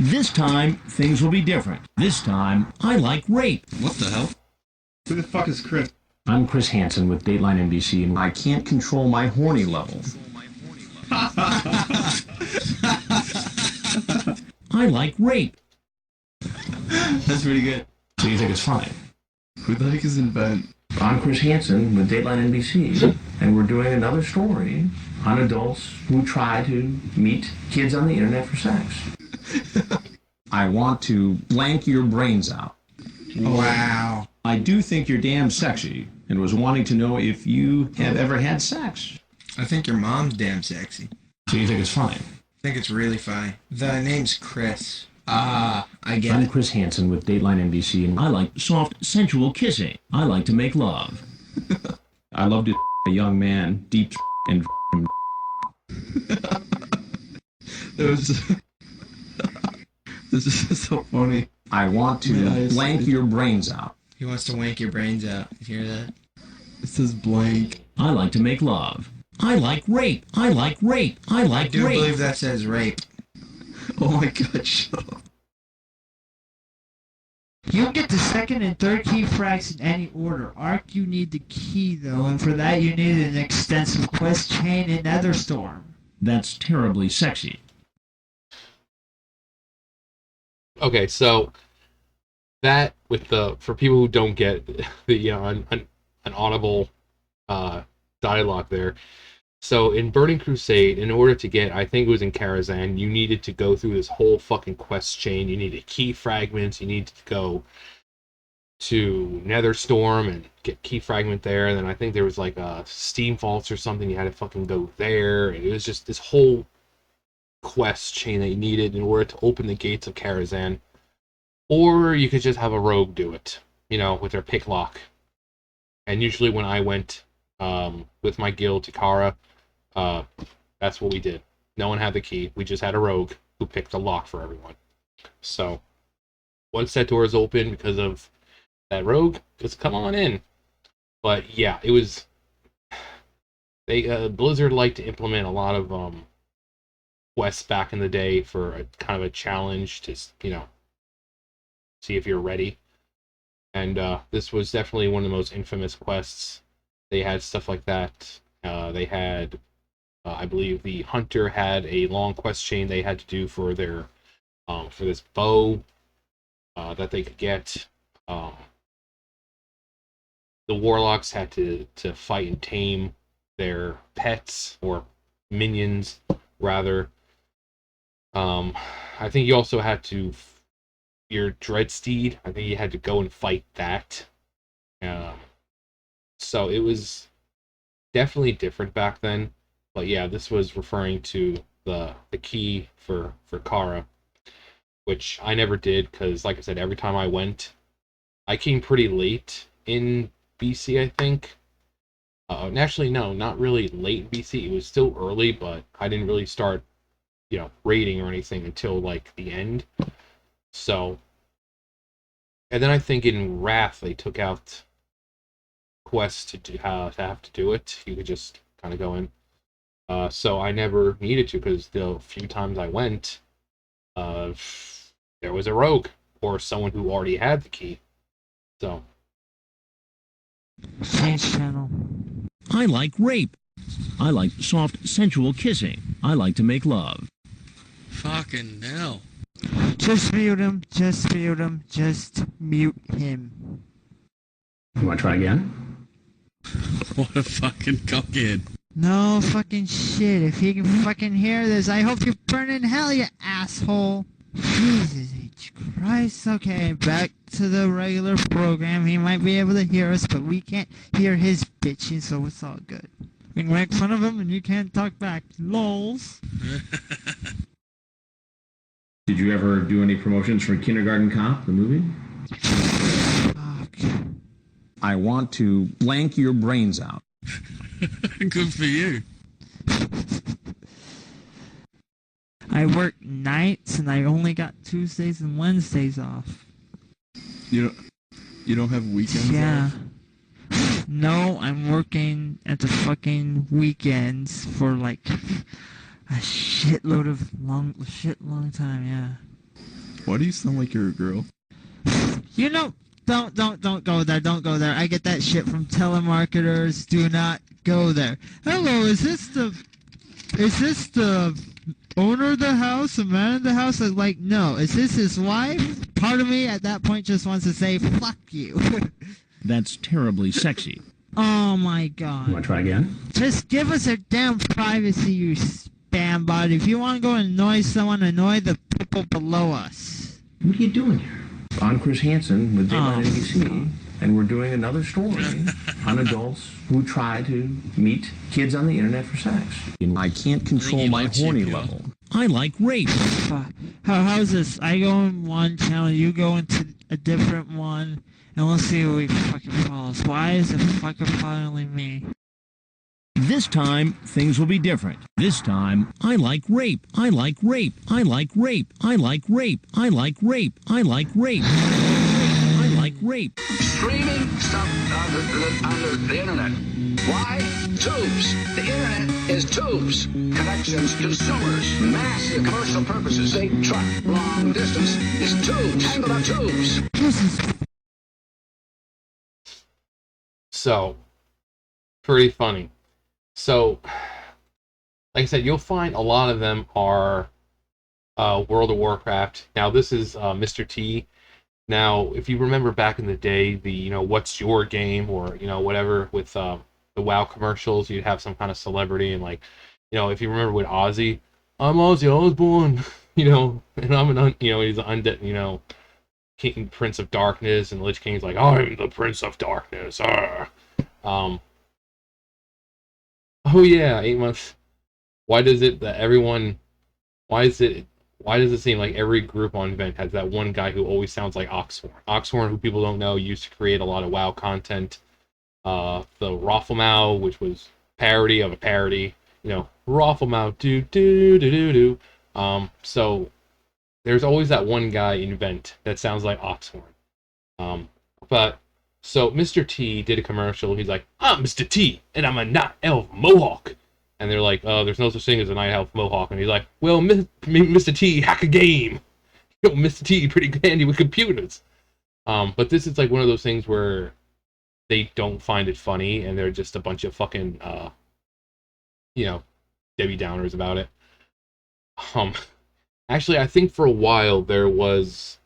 This time, things will be different. This time, I like rape. What the hell? Who the fuck is Chris? I'm Chris Hansen with Dateline NBC, and I can't control my horny level. I like rape. That's pretty good. So you think it's funny? Who the heck is in bed? I'm Chris Hansen with Dateline NBC, and we're doing another story on adults who try to meet kids on the internet for sex. I want to blank your brains out. Wow. I do think you're damn sexy, and was wanting to know if you have ever had sex. I think your mom's damn sexy. So you think it's funny? I think it's really funny. The name's Chris. I get I'm it. Chris Hansen with Dateline NBC, and I like soft, sensual kissing. I like to make love. I love to a young man, deep and This is so funny. I want to blank your brains out. He wants to wank your brains out. You hear that? It says blank. I like to make love. I like rape. I like rape. I I like do rape. believe that says rape. Oh my god, shut up. You get the second and third key frags in any order. Arc, you need the key, though, and for that you need an extensive quest chain in Netherstorm. That's terribly sexy. Okay, so that with the for people who don't get the an audible dialogue there. So in Burning Crusade, in order to get, I think it was in Karazhan, you needed to go through this whole fucking quest chain. You needed key fragments. You needed to go to Netherstorm and get key fragment there. And then I think there was like a Steam Vaults or something. You had to fucking go there. And it was just this whole quest chain that you needed in order to open the gates of Karazhan. Or you could just have a rogue do it, with their pick lock. And usually when I went with my guild to Kara, that's what we did. No one had the key. We just had a rogue who picked the lock for everyone. So once that door is open because of that rogue, just come on in. But yeah, it was. Blizzard liked to implement a lot of quests back in the day for a kind of a challenge to see if you're ready. And this was definitely one of the most infamous quests. They had stuff like that. They had, I believe, the hunter had a long quest chain they had to do for their, for this bow that they could get. The warlocks had to fight and tame their pets or minions, rather. I think you also had to your Dreadsteed. I think you had to go and fight that. So it was definitely different back then. But yeah, this was referring to the key for Kara, which I never did because, like I said, every time I went, I came pretty late in BC, I think. Actually, no, not really late in BC. It was still early, but I didn't really start, raiding or anything until like the end. So, and then I think in Wrath they took out quests to have to do it. You could just kind of go in. So I never needed to because the few times I went, there was a rogue or someone who already had the key. So. Change channel. I like rape. I like soft, sensual kissing. I like to make love. Fucking hell. Just mute him. Just mute him. Just mute him. You want to try again? What a fucking cockhead. No fucking shit. If he can fucking hear this, I hope you burn in hell, you asshole. Jesus H. Christ. Okay, back to the regular program. He might be able to hear us, but we can't hear his bitching, so it's all good. We can make fun of him, and you can't talk back. Lols. Did you ever do any promotions for Kindergarten Cop, the movie? Fuck. I want to blank your brains out. Good for you. I work nights, and I only got Tuesdays and Wednesdays off. You don't have weekends Yeah. off? No, I'm working at the fucking weekends for like a shit long time, yeah. Why do you sound like you're a girl? You know, don't go there. Don't go there. I get that shit from telemarketers. Do not go there. Hello, is this the owner of the house, the man of the house? I'm like, no. Is this his wife? Part of me at that point just wants to say, fuck you. That's terribly sexy. Oh my god. You want to try again? Just give us our damn privacy, you spam bot. If you want to go annoy someone, annoy the people below us. What are you doing here? I'm Chris Hansen with Dateline NBC, and we're doing another story on adults who try to meet kids on the internet for sex. I can't control my horny level. I like rape. How's this? I go in one channel, you go into a different one, and we'll see who we fucking follows. Why is it fucking following me? This time, things will be different. This time, I like rape. I like rape. I like rape. I like rape. I like rape. I like rape. I like rape. Streaming stuff on the internet. Why? Tubes. The internet is tubes. Connections, consumers, mass commercial purposes. Big truck, long distance is tubes. Tangled up tubes. So, pretty funny. So, like I said, you'll find a lot of them are World of Warcraft. Now, this is Mr. T. Now, if you remember back in the day, the, what's your game, or, whatever, with the WoW commercials, you'd have some kind of celebrity, and, like, if you remember with Ozzy, I'm Ozzy Osbourne, and I'm an, he's an undead, King, Prince of Darkness, and Lich King's like, I'm the Prince of Darkness, Oh yeah, 8 months. Why does it seem like every group on Vent has that one guy who always sounds like Oxhorn? Oxhorn, who people don't know, used to create a lot of WoW content. The Rafflemau, which was parody of a parody. Rafflemau, do. So there's always that one guy in Vent that sounds like Oxhorn. So Mr. T did a commercial. He's like, I'm Mr. T, and I'm a night elf mohawk. And they're like, oh, there's no such thing as a night elf mohawk. And he's like, well, Mr. T, hack a game. Mr. T, pretty handy with computers. But this is like one of those things where they don't find it funny, and they're just a bunch of fucking, Debbie Downers about it. Actually, I think for a while there was,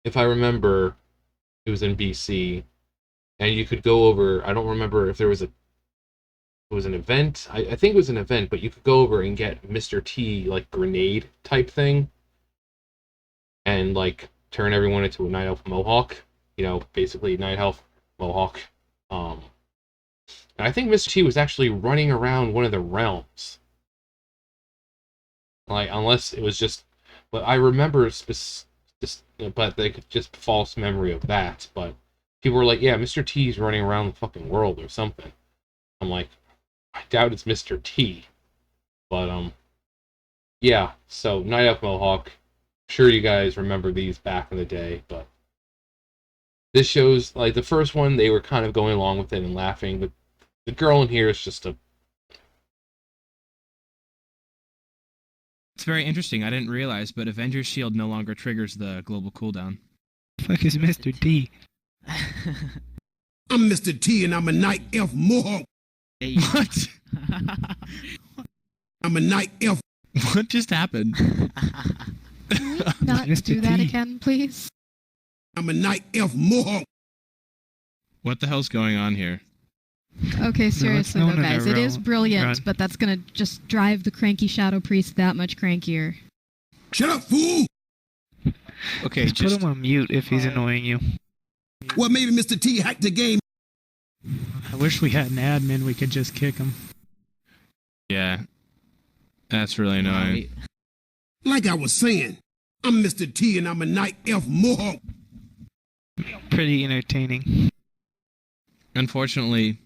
if I remember, it was in BC, and you could go over, I don't remember if it was an event, I think it was an event, but you could go over and get Mr. T, like, grenade type thing, and, like, turn everyone into a Night Elf Mohawk, basically Night Elf Mohawk, and I think Mr. T was actually running around one of the realms, like, unless it was just, but I remember but they could just false memory of that. But people were like, yeah, Mr. T's running around the fucking world or something. I'm like, I doubt it's Mr. T. But, yeah, so Night Elf Mohawk. I'm sure you guys remember these back in the day, but this shows, like, the first one, they were kind of going along with it and laughing, but the girl in here is just a... It's very interesting. I didn't realize, but Avengers Shield no longer triggers the global cooldown. Fuck is Mr. T? I'm Mr. T, and I'm a night elf mohawk. Hey. What? I'm a night elf. What just happened? Can we not do that again, please? I'm a night elf mohawk. What the hell's going on here? Okay, seriously though, guys, it is brilliant, but that's gonna just drive the cranky Shadow Priest that much crankier. Shut up, fool! Okay, just put him on mute if he's annoying you. Well, maybe Mr. T hacked the game. I wish we had an admin we could just kick him. Yeah. That's really annoying. Like I was saying, I'm Mr. T, and I'm a night elf mohawk. Pretty entertaining. Unfortunately,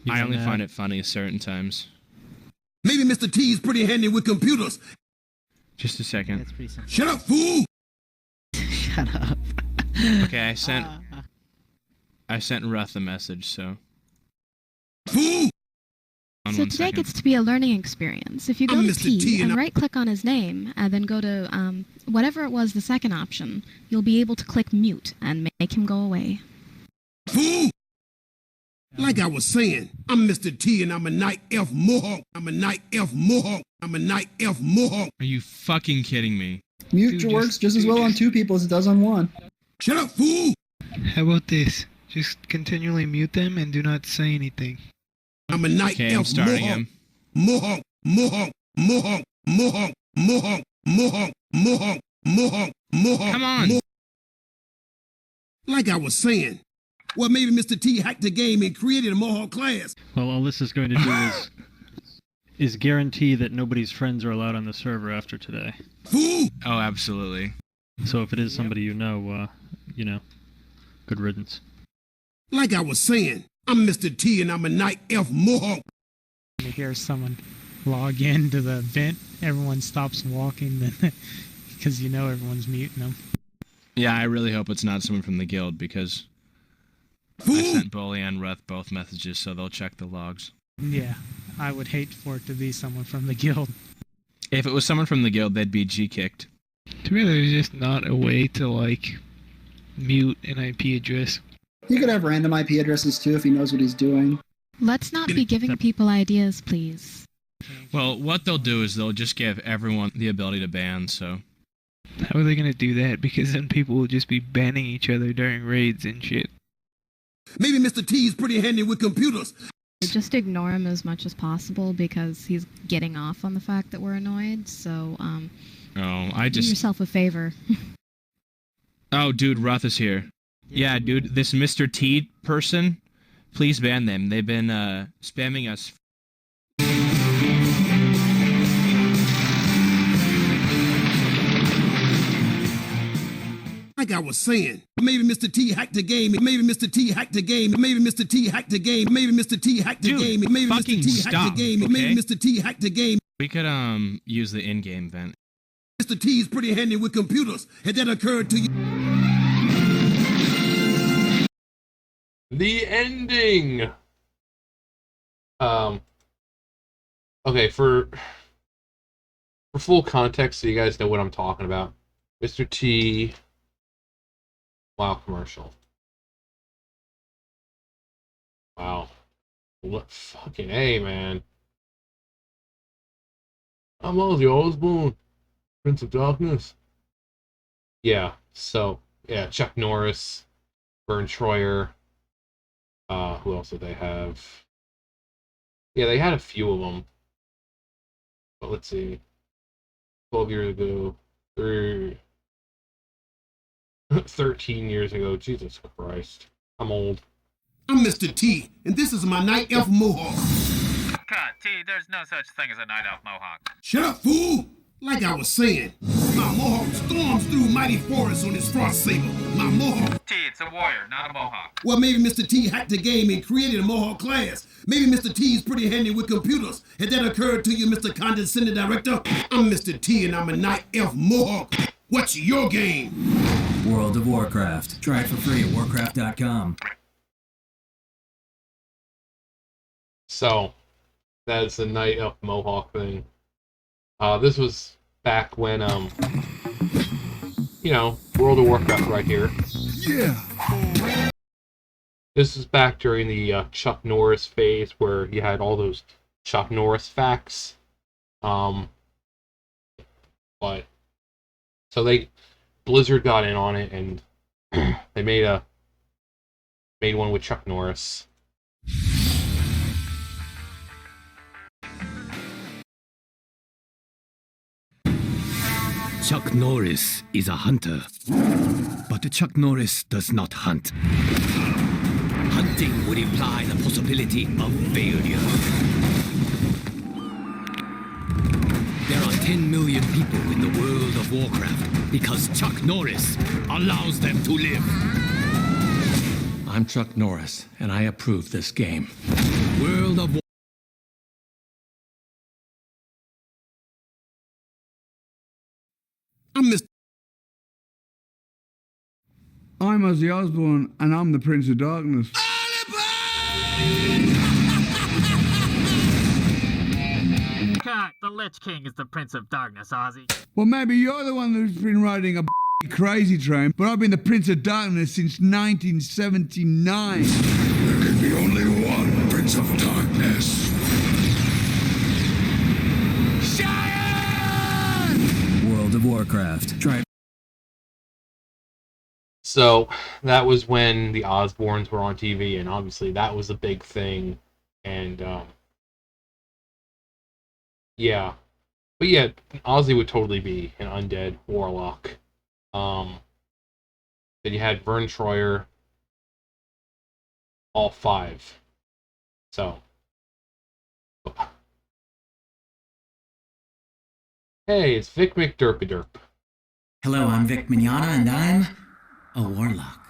I only find it funny certain times. Maybe Mr. T is pretty handy with computers. Just a second. That's pretty simple. Shut up, fool! Shut up. Okay, I sent Ruth a message, so. Fool! So today gets to be a learning experience. If you go to T and right-click on his name, and then go to whatever it was, the second option, you'll be able to click mute and make him go away. Fool! Like I was saying, I'm Mr. T and I'm a night elf mohawk. I'm a night elf mohawk. I'm a night elf mohawk. Are you fucking kidding me? Mute works just as well on two people as it does on one. Shut up, fool! How about this? Just continually mute them and do not say anything. I'm a night elf mohawk. Mohawk, mohawk, mohawk, mohawk, mohawk, mohawk, mohawk, mohawk, mohawk. Come on! Like I was saying. Well, maybe Mr. T hacked the game and created a mohawk class. Well, all this is going to do is guarantee that nobody's friends are allowed on the server after today. Fool! Oh, absolutely. So if it is somebody you know, good riddance. Like I was saying, I'm Mr. T and I'm a night elf mohawk. You hear someone log into the vent, everyone stops walking then because you know everyone's muting them. Yeah, I really hope it's not someone from the guild because I sent Bully and Ruth both messages, so they'll check the logs. Yeah, I would hate for it to be someone from the guild. If it was someone from the guild, they'd be G-kicked. To me, there's just not a way to, like, mute an IP address. He could have random IP addresses, too, if he knows what he's doing. Let's not be giving people ideas, please. Well, what they'll do is they'll just give everyone the ability to ban, so... How are they going to do that? Because then people will just be banning each other during raids and shit. Maybe Mr. T is pretty handy with computers. Just ignore him as much as possible because he's getting off on the fact that we're annoyed, so, do yourself a favor. Oh, dude, Ruth is here. Yeah, dude, this Mr. T person, please ban them. They've been, spamming us. Like I was saying, maybe Mr. T hacked the game. Maybe Mr. T hacked the game. Maybe Mr. T hacked the game. Maybe Mr. T hacked the game. Maybe Mr. T hacked the game. Maybe Mr. T hacked the game. We could, use the in-game vent. Mr. T is pretty handy with computers. Had that occurred to you? The ending! Okay, for full context, so you guys know what I'm talking about. Mr. T... Wow, commercial. Wow. What fucking A, man. I'm Ozzy Osbourne, Prince of Darkness. Yeah, so, yeah, Chuck Norris, Vern Troyer. Who else did they have? Yeah, they had a few of them. But let's see. 12 years ago. 13 years ago. Jesus Christ. I'm old. I'm Mr. T, and this is my night elf mohawk. Cut, T, there's no such thing as a night elf mohawk. Shut up, fool! Like I was saying, my mohawk storms through mighty forests on his frost saber. My mohawk... T, it's a warrior, not a mohawk. Well, maybe Mr. T hacked the game and created a mohawk class. Maybe Mr. T is pretty handy with computers. Had that occurred to you, Mr. Condescending Director? I'm Mr. T and I'm a night elf mohawk. What's your game? World of Warcraft. Try it for free at warcraft.com. So, that's the Night Elf Mohawk thing. This was back when, World of Warcraft right here. Yeah! This is back during the Chuck Norris phase where you had all those Chuck Norris facts. Blizzard got in on it and they made one with Chuck Norris. Chuck Norris is a hunter, but Chuck Norris does not hunt. Hunting would imply the possibility of failure. There are 10 million people in the world of Warcraft because Chuck Norris allows them to live. I'm Chuck Norris, and I approve this game. World of I'm Ozzy Osbourne, and I'm the Prince of Darkness. The Lich King is the Prince of Darkness, Ozzy. Well, maybe you're the one who's been riding a crazy train, but I've been the Prince of Darkness since 1979. There can be only one Prince of Darkness. World of Warcraft. Try. So that was when the Osbournes were on TV, and obviously that was a big thing. And yeah, but yeah, Ozzy would totally be an undead warlock. Then you had Vern Troyer, all 5. So, hey, it's Vic McDerpyderp. Hello, I'm Vic Mignogna, and I'm a warlock.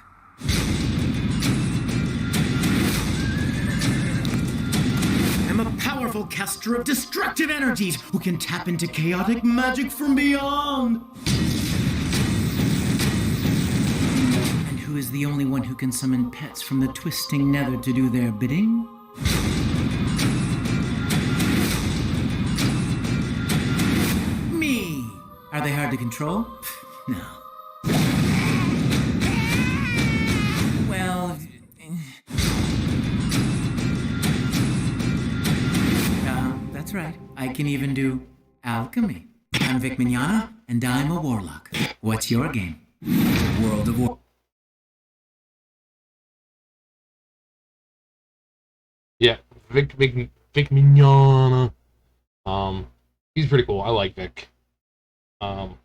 I'm a powerful caster of destructive energies who can tap into chaotic magic from beyond. And who is the only one who can summon pets from the twisting nether to do their bidding? Me! Are they hard to control? No. Well... that's right. I can even do alchemy. I'm Vic Mignogna, and I'm a warlock. What's your game? World of War... Yeah, Vic Mignogna. He's pretty cool. I like Vic. But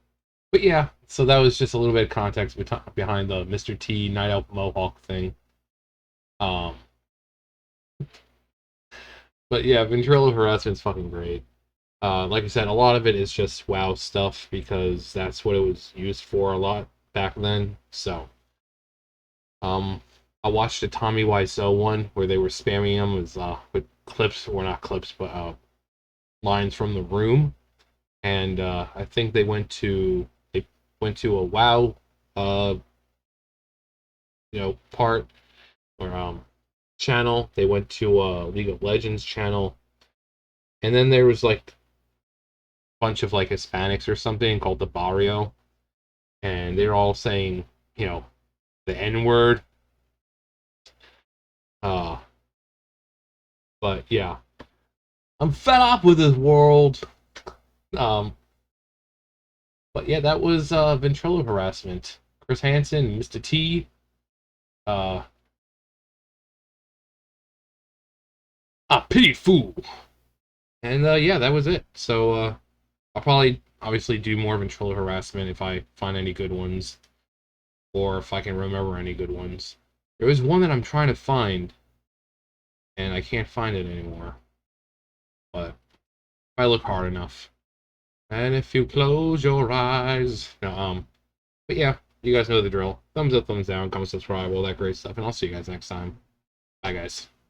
yeah, so that was just a little bit of context behind the Mr. T Night Elf Mohawk thing. But yeah, Ventrillo Harassment's fucking great. Like I said, a lot of it is just WoW stuff because that's what it was used for a lot back then. So, I watched a Tommy Wiseau one where they were spamming him with clips, or not clips, but lines from The Room, and I think they went to a WoW, part or channel. They went to a League of Legends channel, and then there was like a bunch of like Hispanics or something called the Barrio, and they're all saying, the N-word. But yeah, I'm fed up with this world. But yeah, that was Ventrillo Harassment. Chris Hansen, Mr. T. A pity fool. And yeah, that was it. So I'll probably obviously do more Ventrillo Harassment if I find any good ones, or if I can remember any good ones. There was one that I'm trying to find, and I can't find it anymore. But if I look hard enough. And if you close your eyes. No, but yeah, you guys know the drill. Thumbs up, thumbs down, comment, subscribe, all that great stuff. And I'll see you guys next time. Bye, guys.